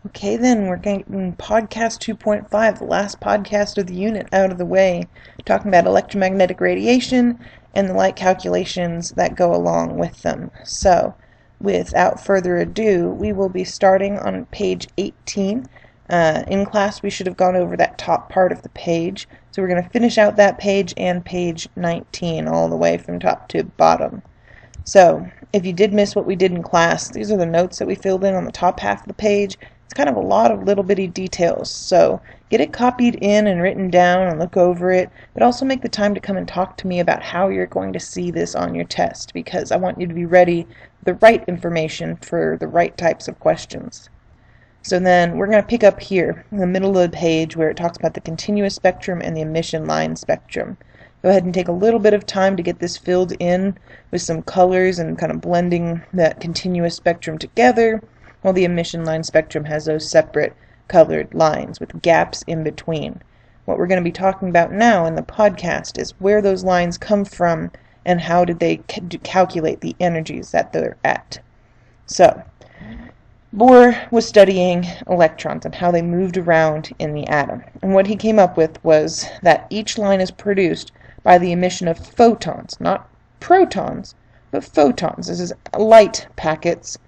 Okay, then we're getting podcast 2.5, the last podcast of the unit, out of the way, talking about electromagnetic radiation and the light calculations that go along with them. So, without further ado, we will be starting on page 18. In class, we should have gone over that top part of the page, so we're going to finish out that page and page 19 all the way from top to bottom. So, if you did miss what we did in class, these are the notes that we filled in on the top half of the page. It's kind of a lot of little bitty details, so get it copied in and written down and look over it, but also make the time to come and talk to me about how you're going to see this on your test, because I want you to be ready with the right information for the right types of questions. So then we're going to pick up here in the middle of the page where it talks about the continuous spectrum and the emission line spectrum. Go ahead and take a little bit of time to get this filled in with some colors and kind of blending that continuous spectrum together, while the emission line spectrum has those separate colored lines with gaps in between. What we're going to be talking about now in the podcast is where those lines come from and how did they calculate the energies that they're at. So, Bohr was studying electrons and how they moved around in the atom. And what he came up with was that each line is produced by the emission of photons, not protons, but photons. This is light packets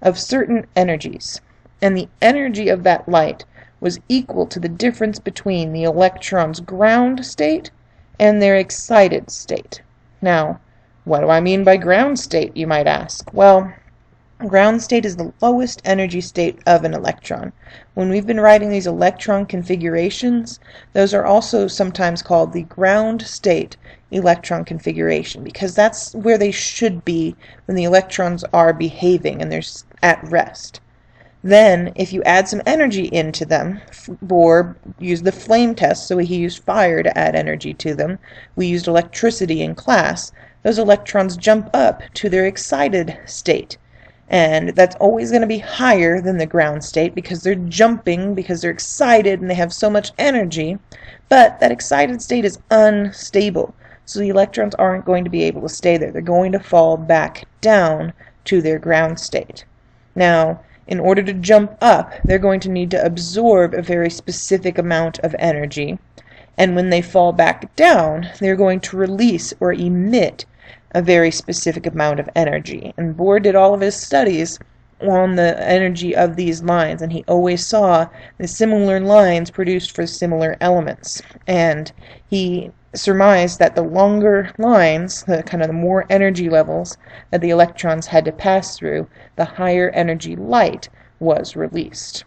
of certain energies, and the energy of that light was equal to the difference between the electron's ground state and their excited state. Now, what do I mean by ground state, you might ask? Well, ground state is the lowest energy state of an electron. When we've been writing these electron configurations, those are also sometimes called the ground state electron configuration, because that's where they should be when the electrons are behaving and they're at rest. Then, if you add some energy into them, Bohr used the flame test, so he used fire to add energy to them. We used electricity in class. Those electrons jump up to their excited state. And that's always going to be higher than the ground state because they're jumping, because they're excited and they have so much energy. But that excited state is unstable. So the electrons aren't going to be able to stay there. They're going to fall back down to their ground state. Now, in order to jump up, they're going to need to absorb a very specific amount of energy. And when they fall back down, they're going to release or emit a very specific amount of energy. And Bohr did all of his studies on the energy of these lines, and he always saw the similar lines produced for similar elements. And he surmised that the longer lines, the more energy levels that the electrons had to pass through, the higher energy light was released.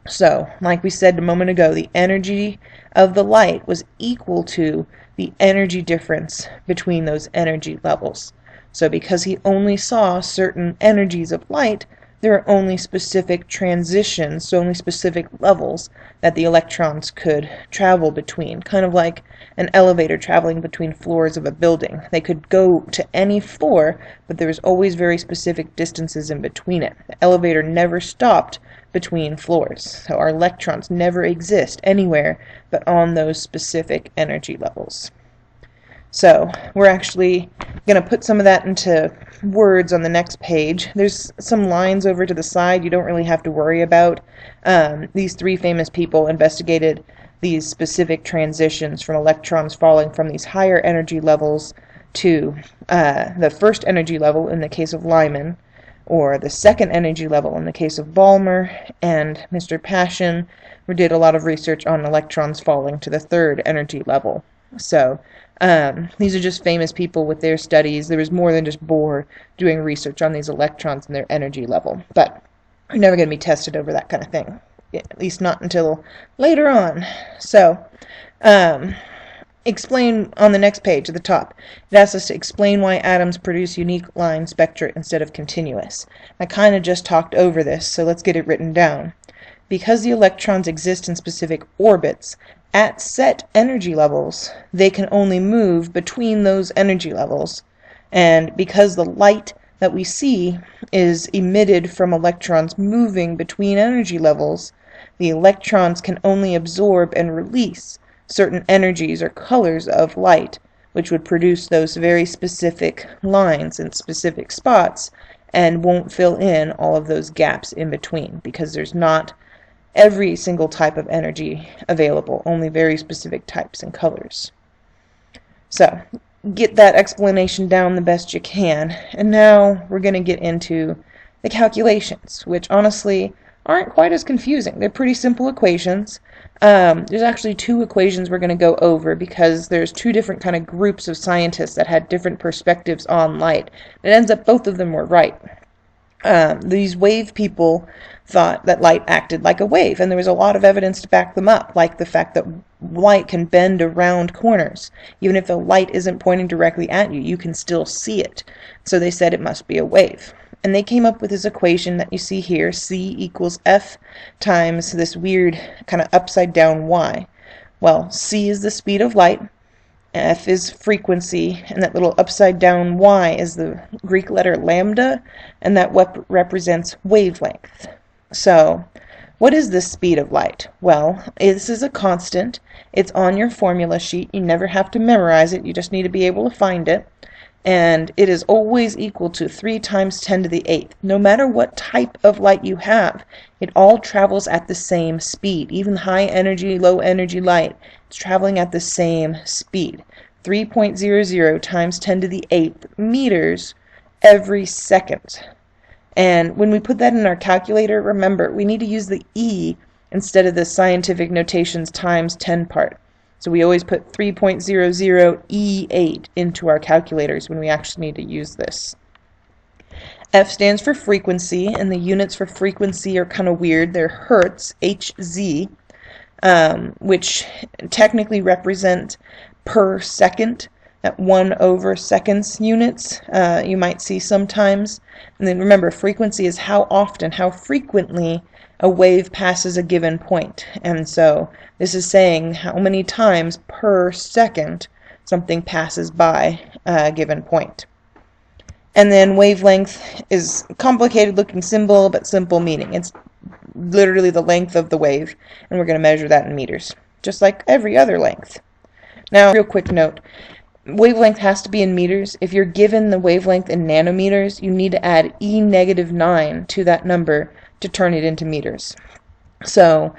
So, like we said a moment ago, the energy of the light was equal to the energy difference between those energy levels. So because he only saw certain energies of light, there are only specific transitions, so only specific levels that the electrons could travel between, kind of like an elevator traveling between floors of a building. They could go to any floor, but there was always very specific distances in between it. The elevator never stopped between floors, so our electrons never exist anywhere but on those specific energy levels. So we're actually going to put some of that into words on the next page. There's some lines over to the side you don't really have to worry about. These three famous people investigated these specific transitions from electrons falling from these higher energy levels to the first energy level in the case of Lyman, or the second energy level in the case of Balmer, and Mr. Paschen, who did a lot of research on electrons falling to the third energy level. So these are just famous people with their studies. There was more than just Bohr doing research on these electrons and their energy level, but we're never going to be tested over that kind of thing, at least not until later on. So explain on the next page at the top. It asks us to explain why atoms produce unique line spectra instead of continuous. I kind of just talked over this, so let's get it written down. Because the electrons exist in specific orbits, at set energy levels, they can only move between those energy levels. And because the light that we see is emitted from electrons moving between energy levels, the electrons can only absorb and release certain energies or colors of light, which would produce those very specific lines in specific spots and won't fill in all of those gaps in between, because there's not every single type of energy available, only very specific types and colors. So, get that explanation down the best you can, and now we're going to get into the calculations, which honestly aren't quite as confusing. They're pretty simple equations. There's actually two equations we're going to go over because there's two different kind of groups of scientists that had different perspectives on light. It ends up both of them were right. These wave people thought that light acted like a wave, and there was a lot of evidence to back them up, like the fact that light can bend around corners. Even if the light isn't pointing directly at you, you can still see it. So they said it must be a wave. And they came up with this equation that you see here, C equals F times this weird kind of upside down Y. Well, C is the speed of light, F is frequency, and that little upside down Y is the Greek letter lambda, and that represents wavelength. So, what is the speed of light? Well, this is a constant. It's on your formula sheet. You never have to memorize it. You just need to be able to find it. And it is always equal to 3 times 10 to the 8th. No matter what type of light you have, it all travels at the same speed. Even high energy, low energy light, it's traveling at the same speed. 3.00 times 10 to the 8th meters every second. And when we put that in our calculator, remember, we need to use the E instead of the scientific notation's times 10 part. So we always put 3.00 E8 into our calculators when we actually need to use this. F stands for frequency, and the units for frequency are kind of weird. They're hertz, Hz, which technically represent per second at 1/seconds units. You might see sometimes. And then remember, frequency is how often, how frequently a wave passes a given point. And so this is saying how many times per second something passes by a given point. And then wavelength is a complicated looking symbol, but simple meaning. It's literally the length of the wave, and we're going to measure that in meters, just like every other length. Now, real quick note, wavelength has to be in meters. If you're given the wavelength in nanometers, you need to add E-9 to that number to turn it into meters. So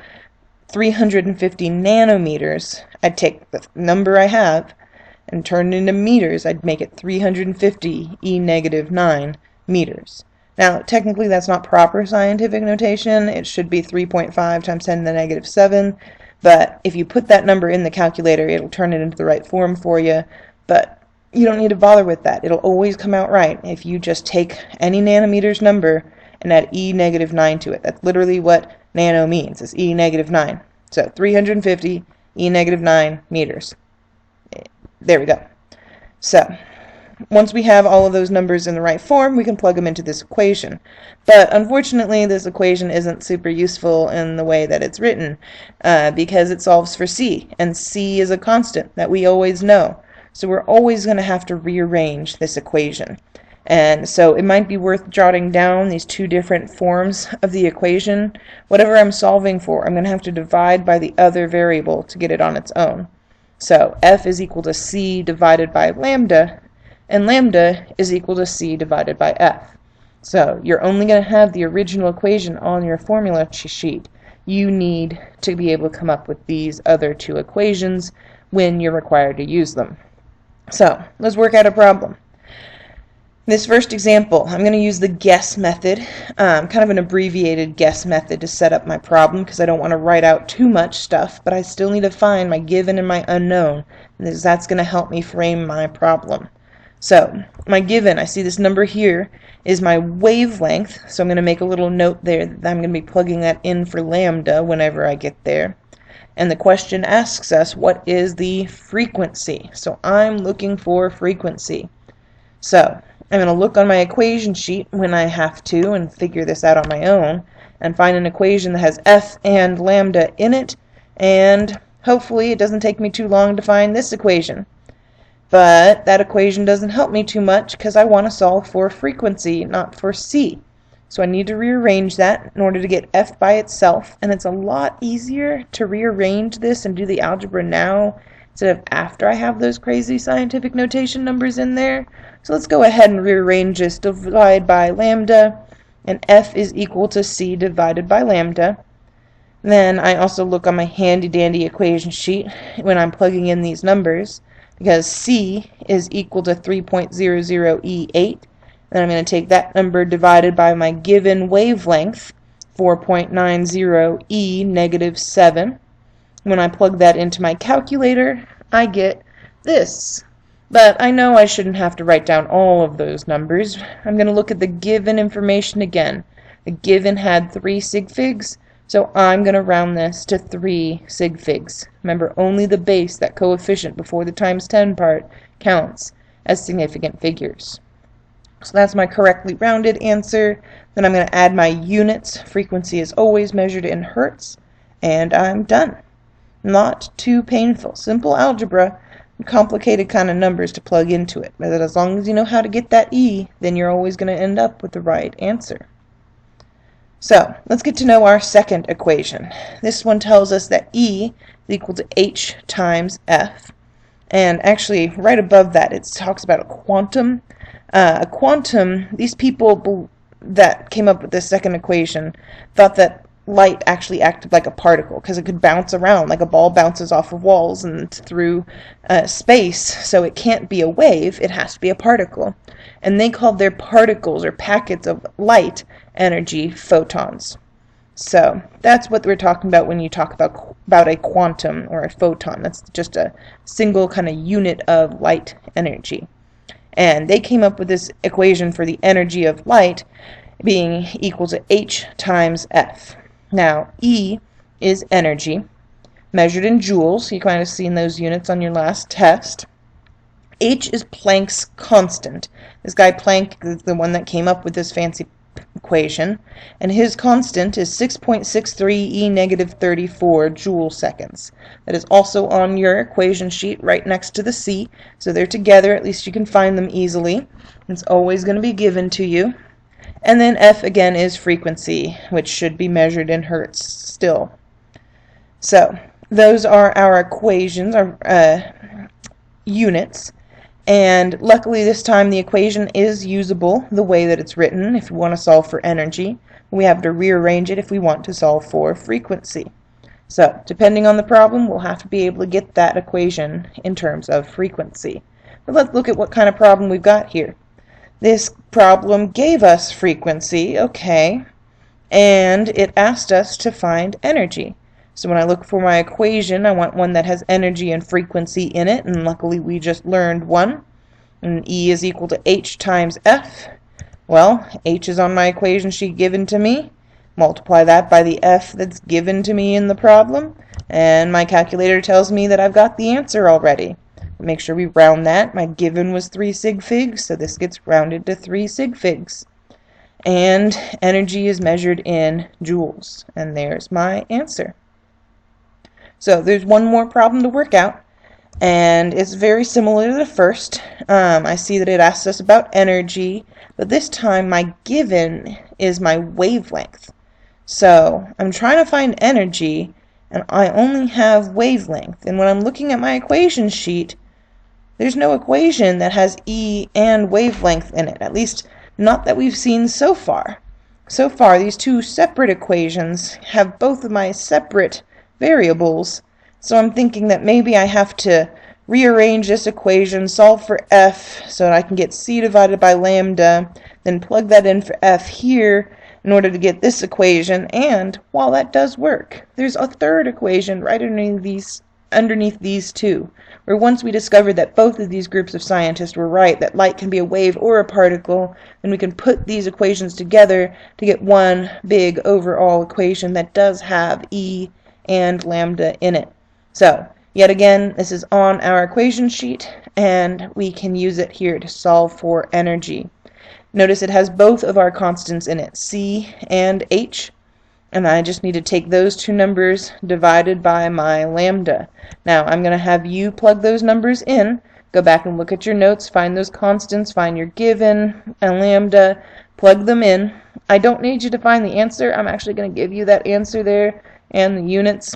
350 nanometers, I'd take the number I have and turn it into meters. I'd make it 350 E-9 meters. Now, technically that's not proper scientific notation. It should be 3.5 times 10 to the -7. But if you put that number in the calculator, it'll turn it into the right form for you. But you don't need to bother with that. It'll always come out right if you just take any nanometers number and add E-9 to it. That's literally what nano means. It's E-9. So 350 E-9 meters. There we go. So once we have all of those numbers in the right form, we can plug them into this equation. But unfortunately, this equation isn't super useful in the way that it's written because it solves for C, and C is a constant that we always know. So we're always going to have to rearrange this equation. And so it might be worth jotting down these two different forms of the equation. Whatever I'm solving for, I'm going to have to divide by the other variable to get it on its own. So F is equal to C divided by lambda, and lambda is equal to C divided by F. So you're only going to have the original equation on your formula sheet. You need to be able to come up with these other two equations when you're required to use them. So let's work out a problem. This first example, I'm going to use the guess method, kind of an abbreviated guess method to set up my problem because I don't want to write out too much stuff, but I still need to find my given and my unknown, and that's going to help me frame my problem. So my given, I see this number here, is my wavelength, so I'm going to make a little note there that I'm going to be plugging that in for lambda whenever I get there. And the question asks us, what is the frequency? So I'm looking for frequency. So I'm going to look on my equation sheet when I have to and figure this out on my own and find an equation that has F and lambda in it, and hopefully it doesn't take me too long to find this equation. But that equation doesn't help me too much because I want to solve for frequency, not for C. So I need to rearrange that in order to get F by itself, and it's a lot easier to rearrange this and do the algebra now instead of after I have those crazy scientific notation numbers in there. So let's go ahead and rearrange this. Divide by lambda, and F is equal to C divided by lambda. Then I also look on my handy-dandy equation sheet when I'm plugging in these numbers, because C is equal to 3.00E8. Then I'm going to take that number divided by my given wavelength, 4.90E negative 7. When I plug that into my calculator, I get this. But I know I shouldn't have to write down all of those numbers. I'm going to look at the given information again. The given had 3 sig figs, so I'm going to round this to 3 sig figs. Remember, only the base, that coefficient before the times 10 part, counts as significant figures. So that's my correctly rounded answer. Then I'm going to add my units. Frequency is always measured in hertz, and I'm done. Not too painful. Simple algebra. Complicated kind of numbers to plug into it. But as long as you know how to get that E, then you're always going to end up with the right answer. So let's get to know our second equation. This one tells us that E is equal to H times F. And actually, right above that, it talks about a quantum. These people that came up with this second equation thought that light actually acted like a particle because it could bounce around like a ball bounces off of walls and through space. So it can't be a wave, it has to be a particle. And they called their particles or packets of light energy photons. So that's what we're talking about when you talk about a quantum or a photon. That's just a single kind of unit of light energy. And they came up with this equation for the energy of light being equal to H times F. Now, E is energy, measured in joules. You kind of seen those units on your last test. H is Planck's constant. This guy Planck is the one that came up with this fancy equation, and his constant is 6.63 E negative 34 joule seconds. That is also on your equation sheet right next to the C, so they're together. At least you can find them easily. It's always going to be given to you. And then F again is frequency, which should be measured in hertz still. So those are our equations, our units. And luckily this time the equation is usable the way that it's written if we want to solve for energy. We have to rearrange it if we want to solve for frequency. So depending on the problem, we'll have to be able to get that equation in terms of frequency. But let's look at what kind of problem we've got here. This problem gave us frequency, okay, and it asked us to find energy. So when I look for my equation, I want one that has energy and frequency in it, and luckily we just learned one. And E is equal to H times F. Well, H is on my equation sheet given to me. Multiply that by the F that's given to me in the problem, and my calculator tells me that I've got the answer already. Make sure we round that. My given was 3 sig figs, so this gets rounded to 3 sig figs. And energy is measured in joules. And there's my answer. So there's one more problem to work out, and it's very similar to the first. I see that it asks us about energy, but this time my given is my wavelength. So I'm trying to find energy, and I only have wavelength. And when I'm looking at my equation sheet, there's no equation that has E and wavelength in it, at least not that we've seen so far. So far, these two separate equations have both of my separate variables, so I'm thinking that maybe I have to rearrange this equation, solve for F so that I can get C divided by lambda, then plug that in for F here in order to get this equation. And while that does work, there's a third equation right underneath these two, where once we discovered that both of these groups of scientists were right, that light can be a wave or a particle, then we can put these equations together to get one big overall equation that does have E and lambda in it. So, yet again, this is on our equation sheet, and we can use it here to solve for energy. Notice it has both of our constants in it, C and H. And I just need to take those two numbers divided by my lambda. Now I'm going to have you plug those numbers in, go back and look at your notes, find those constants, find your given and lambda, plug them in. I don't need you to find the answer. I'm actually going to give you that answer there and the units,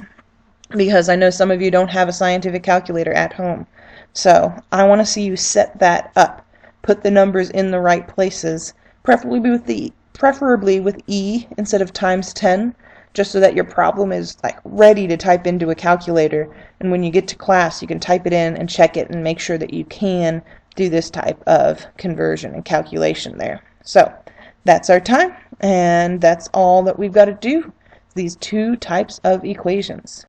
because I know some of you don't have a scientific calculator at home. So I want to see you set that up. Put the numbers in the right places, preferably with E instead of times 10, just so that your problem is like ready to type into a calculator, and when you get to class you can type it in and check it and make sure that you can do this type of conversion and calculation there. So that's our time, and that's all that we've got to do, these two types of equations.